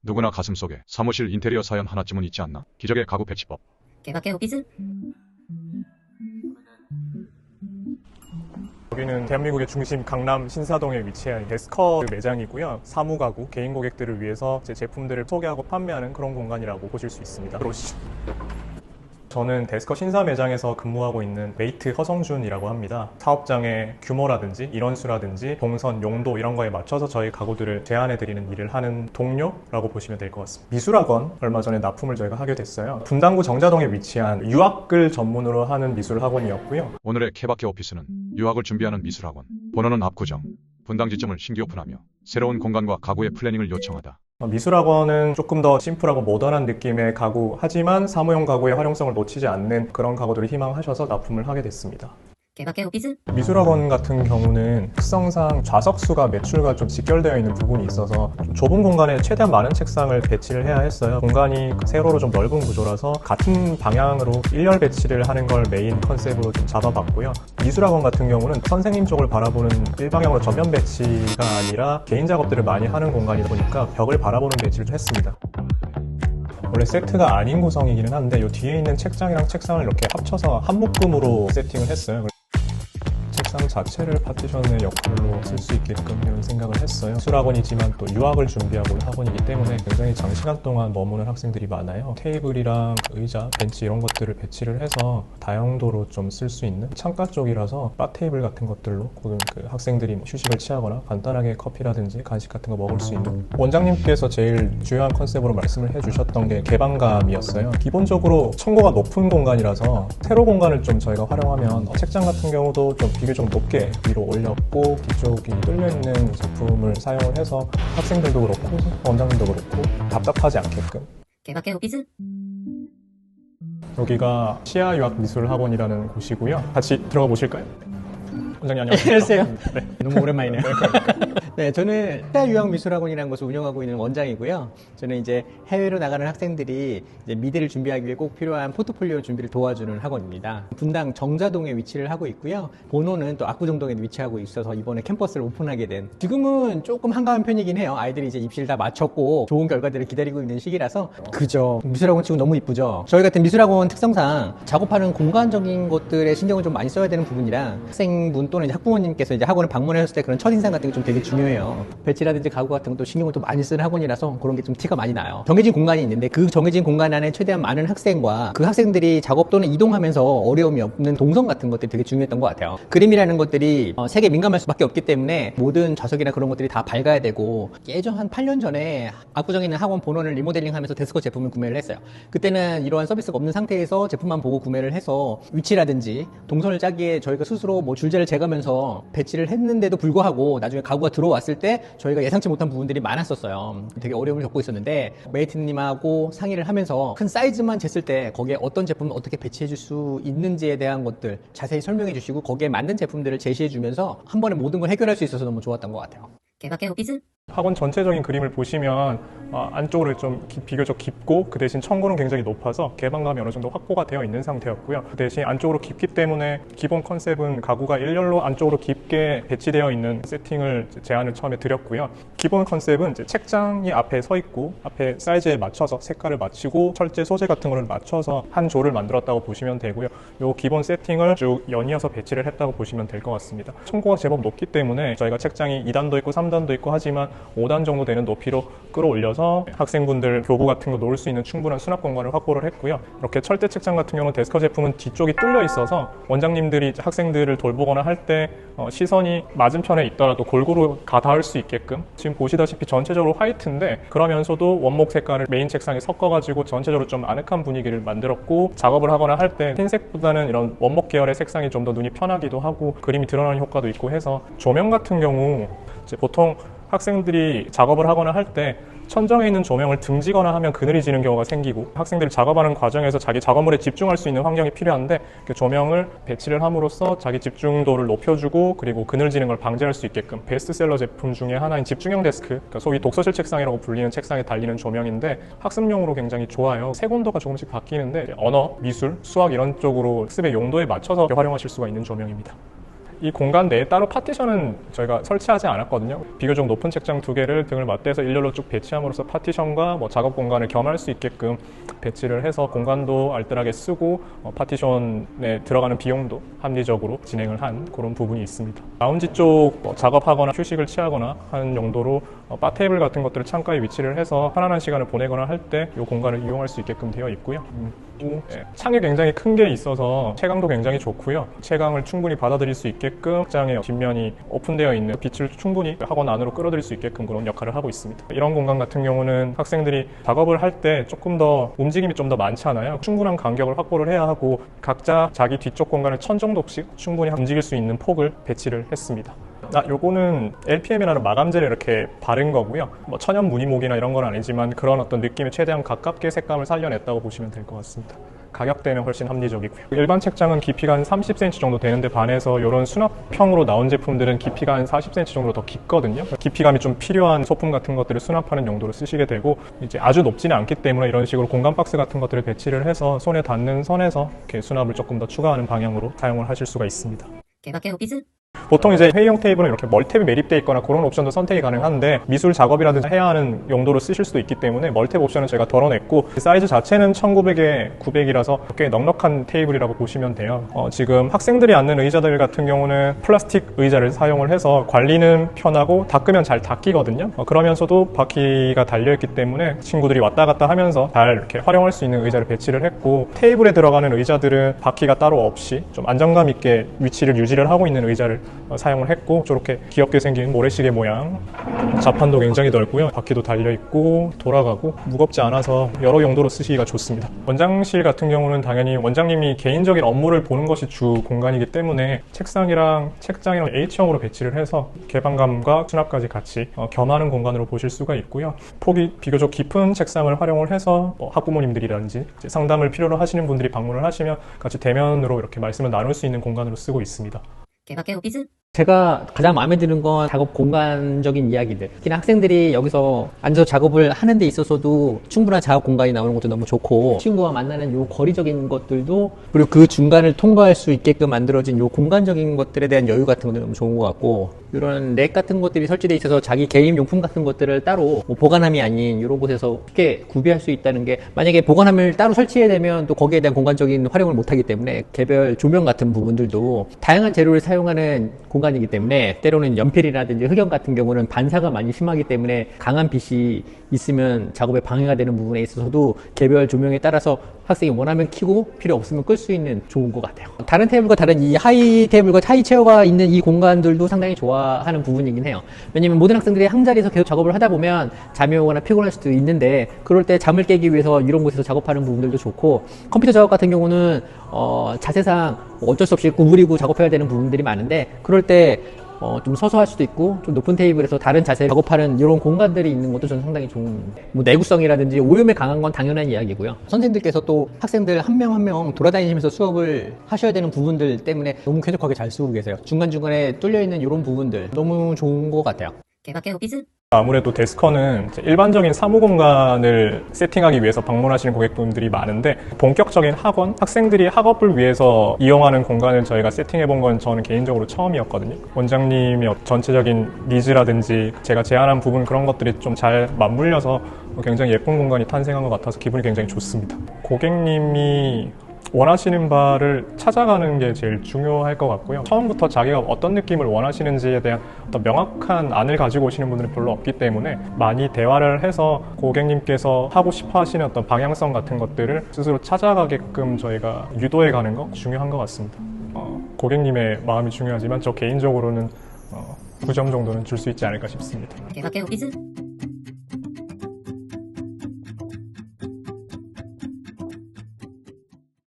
누구나 가슴속에 사무실 인테리어 사연 하나쯤은 있지 않나? 기적의 가구 배치법. 개박계 오피스? 여기는 대한민국의 중심 강남 신사동에 위치한 데스커 매장이고요. 사무 가구, 개인 고객들을 위해서 제 제품들을 소개하고 판매하는 그런 공간이라고 보실 수 있습니다. 들어오시죠. 저는 데스커 신사 매장에서 근무하고 있는 메이트 허성준이라고 합니다. 사업장의 규모라든지 인원수라든지 동선, 용도 이런 거에 맞춰서 저희 가구들을 제안해드리는 일을 하는 동료라고 보시면 될 것 같습니다. 미술학원 얼마 전에 납품을 저희가 하게 됐어요. 분당구 정자동에 위치한 유학을 전문으로 하는 미술학원이었고요. 오늘의 케바케 오피스는 유학을 준비하는 미술학원. 번호는 압구정, 분당 지점을 신규 오픈하며 새로운 공간과 가구의 플래닝을 요청하다. 미술학원은 조금 더 심플하고 모던한 느낌의 가구, 하지만 사무용 가구의 활용성을 놓치지 않는 그런 가구들을 희망하셔서 납품을 하게 됐습니다. 개박계 오피스? 미술학원 같은 경우는 특성상 좌석수가 매출과 좀 직결되어 있는 부분이 있어서 좀 좁은 공간에 최대한 많은 책상을 배치를 해야 했어요. 공간이 세로로 좀 넓은 구조라서 같은 방향으로 일렬 배치를 하는 걸 메인 컨셉으로 좀 잡아봤고요. 미술학원 같은 경우는 선생님 쪽을 바라보는 일방향으로 전면 배치가 아니라 개인 작업들을 많이 하는 공간이다 보니까 벽을 바라보는 배치를 했습니다. 원래 세트가 아닌 구성이기는 한데 이 뒤에 있는 책장이랑 책상을 이렇게 합쳐서 한 묶음으로 세팅을 했어요. 책상 자체를 파티션의 역할로 쓸 수 있게끔 이런 생각을 했어요. 미술학원이지만 또 유학을 준비하고 있는 학원이기 때문에 굉장히 장시간 동안 머무는 학생들이 많아요. 테이블이랑 의자, 벤치 이런 것들을 배치를 해서 다용도로 좀 쓸 수 있는 창가 쪽이라서 바 테이블 같은 것들로 그 학생들이 휴식을 취하거나 간단하게 커피라든지 간식 같은 거 먹을 수 있는, 원장님께서 제일 중요한 컨셉으로 말씀을 해주셨던 게 개방감이었어요. 기본적으로 층고가 높은 공간이라서 세로 공간을 좀 저희가 활용하면 책장 같은 경우도 좀 비교적 높게 위로 올렸고 뒤쪽이 뚫려있는 제품을 사용을 해서 학생들도 그렇고 원장님도 그렇고 답답하지 않게끔. 개박계 오피스? 여기가 시아유학미술학원이라는 곳이고요. 같이 들어가 보실까요? 원장님 안녕하세요. 네. 너무 오랜만이네요. 네, 저는 시아유학미술학원이라는 곳을 운영하고 있는 원장이고요. 저는 이제 해외로 나가는 학생들이 이제 미대를 준비하기 위해 꼭 필요한 포트폴리오 준비를 도와주는 학원입니다. 분당 정자동에 위치를 하고 있고요. 본호는 또 압구정동에 위치하고 있어서 이번에 캠퍼스를 오픈하게 된, 지금은 조금 한가한 편이긴 해요. 아이들이 이제 입시를 다 마쳤고 좋은 결과들을 기다리고 있는 시기라서. 그죠. 미술학원 치고 너무 이쁘죠. 저희 같은 미술학원 특성상 작업하는 공간적인 것들에 신경을 좀 많이 써야 되는 부분이라 학생분 또는 이제 학부모님께서 이제 학원을 방문하셨을 때 그런 첫인상 같은 게 좀 되게 중요해요. 배치라든지 가구 같은 것도 신경을 또 많이 쓰는 학원이라서 그런 게 좀 티가 많이 나요. 정해진 공간이 있는데 그 정해진 공간 안에 최대한 많은 학생과 그 학생들이 작업 또는 이동하면서 어려움이 없는 동선 같은 것들이 되게 중요했던 것 같아요. 그림이라는 것들이 색에 민감할 수밖에 없기 때문에 모든 좌석이나 그런 것들이 다 밝아야 되고, 예전 한 8년 전에 압구정에 있는 학원 본원을 리모델링하면서 데스커 제품을 구매를 했어요. 그때는 이러한 서비스가 없는 상태에서 제품만 보고 구매를 해서 위치라든지 동선을 짜기에 저희가 스스로 뭐 줄자를 재가면서 배치를 했는데도 불구하고 나중에 가구가 들어왔을 때 저희가 예상치 못한 부분들이 많았었어요. 되게 어려움을 겪고 있었는데 메이트님하고 상의를 하면서 큰 사이즈만 쟀을 때 거기에 어떤 제품을 어떻게 배치해 줄 수 있는지에 대한 것들 자세히 설명해 주시고 거기에 맞는 제품들을 제시해 주면서 한 번에 모든 걸 해결할 수 있어서 너무 좋았던 것 같아요. 개박계 오피스? 학원 전체적인 그림을 보시면 안쪽으로 좀 비교적 깊고 그 대신 청고는 굉장히 높아서 개방감이 어느 정도 확보가 되어 있는 상태였고요. 그 대신 안쪽으로 깊기 때문에 기본 컨셉은 가구가 일렬로 안쪽으로 깊게 배치되어 있는 세팅을 제안을 처음에 드렸고요. 기본 컨셉은 이제 책장이 앞에 서 있고 앞에 사이즈에 맞춰서 색깔을 맞추고 철제 소재 같은 거를 맞춰서 한 조를 만들었다고 보시면 되고요. 이 기본 세팅을 쭉 연이어서 배치를 했다고 보시면 될 것 같습니다. 청고가 제법 높기 때문에 저희가 책장이 2단도 있고 3단도 있고 하지만 5단 정도 되는 높이로 끌어올려서 학생분들 교부 같은 거 놓을 수 있는 충분한 수납 공간을 확보를 했고요. 이렇게 철제 책장 같은 경우는 데스커 제품은 뒤쪽이 뚫려 있어서 원장님들이 학생들을 돌보거나 할 때 시선이 맞은편에 있더라도 골고루 가 닿을 수 있게끔, 지금 보시다시피 전체적으로 화이트인데 그러면서도 원목 색깔을 메인 책상에 섞어가지고 전체적으로 좀 아늑한 분위기를 만들었고, 작업을 하거나 할 때 흰색보다는 이런 원목 계열의 색상이 좀 더 눈이 편하기도 하고 그림이 드러나는 효과도 있고 해서, 조명 같은 경우 이제 보통 학생들이 작업을 하거나 할 때 천정에 있는 조명을 등지거나 하면 그늘이 지는 경우가 생기고, 학생들이 작업하는 과정에서 자기 작업물에 집중할 수 있는 환경이 필요한데 그 조명을 배치를 함으로써 자기 집중도를 높여주고 그리고 그늘 지는 걸 방지할 수 있게끔, 베스트셀러 제품 중에 하나인 집중형 데스크, 그러니까 소위 독서실 책상이라고 불리는 책상에 달리는 조명인데 학습용으로 굉장히 좋아요. 색온도가 조금씩 바뀌는데 언어, 미술, 수학 이런 쪽으로 학습의 용도에 맞춰서 활용하실 수가 있는 조명입니다. 이 공간 내에 따로 파티션은 저희가 설치하지 않았거든요. 비교적 높은 책장 2개를 등을 맞대서 일렬로 쭉 배치함으로써 파티션과 뭐 작업 공간을 겸할 수 있게끔 배치를 해서 공간도 알뜰하게 쓰고 파티션에 들어가는 비용도 합리적으로 진행을 한 그런 부분이 있습니다. 라운지 쪽 작업하거나 휴식을 취하거나 하는 용도로 바 테이블 같은 것들을 창가에 위치를 해서 편안한 시간을 보내거나 할 때 이 공간을 이용할 수 있게끔 되어 있고요. 창이 굉장히 큰 게 있어서 채광도 굉장히 좋고요. 채광을 충분히 받아들일 수 있게끔 책장의 뒷면이 오픈되어 있는 빛을 충분히 학원 안으로 끌어들일 수 있게끔 그런 역할을 하고 있습니다. 이런 공간 같은 경우는 학생들이 작업을 할 때 조금 더 움직임이 좀 더 많잖아요. 충분한 간격을 확보를 해야 하고 각자 자기 뒤쪽 공간을 1000 정도씩 충분히 움직일 수 있는 폭을 배치를 했습니다. 요거는 LPM이라는 마감재를 이렇게 바른 거고요. 뭐 천연 무늬목이나 이런 건 아니지만 그런 어떤 느낌에 최대한 가깝게 색감을 살려냈다고 보시면 될 것 같습니다. 가격대는 훨씬 합리적이고요. 일반 책장은 깊이가 한 30cm 정도 되는데 반해서 이런 수납형으로 나온 제품들은 깊이가 한 40cm 정도 더 깊거든요. 깊이감이 좀 필요한 소품 같은 것들을 수납하는 용도로 쓰시게 되고 이제 아주 높지는 않기 때문에 이런 식으로 공간 박스 같은 것들을 배치를 해서 손에 닿는 선에서 이렇게 수납을 조금 더 추가하는 방향으로 사용을 하실 수가 있습니다. 개박개 오피스 보통 이제 회의용 테이블은 이렇게 멀탭이 매립되어 있거나 그런 옵션도 선택이 가능한데 미술 작업이라든지 해야 하는 용도로 쓰실 수도 있기 때문에 멀탭 옵션은 저희가 덜어냈고 사이즈 자체는 1900에 900이라서 꽤 넉넉한 테이블이라고 보시면 돼요. 지금 학생들이 앉는 의자들 같은 경우는 플라스틱 의자를 사용을 해서 관리는 편하고 닦으면 잘 닦이거든요. 그러면서도 바퀴가 달려있기 때문에 친구들이 왔다 갔다 하면서 잘 이렇게 활용할 수 있는 의자를 배치를 했고 테이블에 들어가는 의자들은 바퀴가 따로 없이 좀 안정감 있게 위치를 유지를 하고 있는 의자를 사용을 했고 저렇게 귀엽게 생긴 모래시계 모양 자판도 굉장히 넓고요. 바퀴도 달려있고 돌아가고 무겁지 않아서 여러 용도로 쓰시기가 좋습니다. 원장실 같은 경우는 당연히 원장님이 개인적인 업무를 보는 것이 주 공간이기 때문에 책상이랑 책장이랑 H형으로 배치를 해서 개방감과 수납까지 같이 겸하는 공간으로 보실 수가 있고요. 폭이 비교적 깊은 책상을 활용을 해서 학부모님들이라든지 상담을 필요로 하시는 분들이 방문을 하시면 같이 대면으로 이렇게 말씀을 나눌 수 있는 공간으로 쓰고 있습니다. 개박개 오피스 제가 가장 마음에 드는 건 작업 공간적인 이야기들. 특히나 학생들이 여기서 앉아서 작업을 하는 데 있어서도 충분한 작업 공간이 나오는 것도 너무 좋고 친구와 만나는 요 거리적인 것들도 그리고 그 중간을 통과할 수 있게끔 만들어진 요 공간적인 것들에 대한 여유 같은 것도 너무 좋은 것 같고 이런 렉 같은 것들이 설치되어 있어서 자기 개인 용품 같은 것들을 따로 뭐 보관함이 아닌 이런 곳에서 쉽게 구비할 수 있다는 게 만약에 보관함을 따로 설치해야 되면 또 거기에 대한 공간적인 활용을 못하기 때문에 개별 조명 같은 부분들도 다양한 재료를 사용하는 공간이기 때문에 때로는 연필이라든지 흑연 같은 경우는 반사가 많이 심하기 때문에 강한 빛이 있으면 작업에 방해가 되는 부분에 있어서도 개별 조명에 따라서 학생이 원하면 켜고 필요 없으면 끌 수 있는 좋은 것 같아요. 다른 테이블과 다른 이 하이 테이블과 하이 체어가 있는 이 공간들도 상당히 좋아하는 부분이긴 해요. 왜냐면 모든 학생들이 한 자리에서 계속 작업을 하다 보면 잠이 오거나 피곤할 수도 있는데 그럴 때 잠을 깨기 위해서 이런 곳에서 작업하는 부분들도 좋고 컴퓨터 작업 같은 경우는 자세상 어쩔 수 없이 구부리고 작업해야 되는 부분들이 많은데 그럴 때 좀 서서 할 수도 있고 좀 높은 테이블에서 다른 자세를 작업하는 이런 공간들이 있는 것도 저는 상당히 좋은 뭐 내구성이라든지 오염에 강한 건 당연한 이야기고요. 선생님들께서 또 학생들 한 명 한 명 돌아다니시면서 수업을 하셔야 되는 부분들 때문에 너무 쾌적하게 잘 쓰고 계세요. 중간중간에 뚫려있는 이런 부분들 너무 좋은 것 같아요. 개박개 오피스 아무래도 데스커는 일반적인 사무 공간을 세팅하기 위해서 방문하시는 고객분들이 많은데 본격적인 학원, 학생들이 학업을 위해서 이용하는 공간을 저희가 세팅해 본 건 저는 개인적으로 처음이었거든요. 원장님이 전체적인 니즈라든지 제가 제안한 부분 그런 것들이 좀 잘 맞물려서 굉장히 예쁜 공간이 탄생한 것 같아서 기분이 굉장히 좋습니다. 고객님이 원하시는 바를 찾아가는 게 제일 중요할 것 같고요. 처음부터 자기가 어떤 느낌을 원하시는지에 대한 어떤 명확한 안을 가지고 오시는 분들이 별로 없기 때문에 많이 대화를 해서 고객님께서 하고 싶어 하시는 어떤 방향성 같은 것들을 스스로 찾아가게끔 저희가 유도해 가는 거 중요한 것 같습니다. 고객님의 마음이 중요하지만 저 개인적으로는 9점 정도는 줄 수 있지 않을까 싶습니다. 개박개 오피스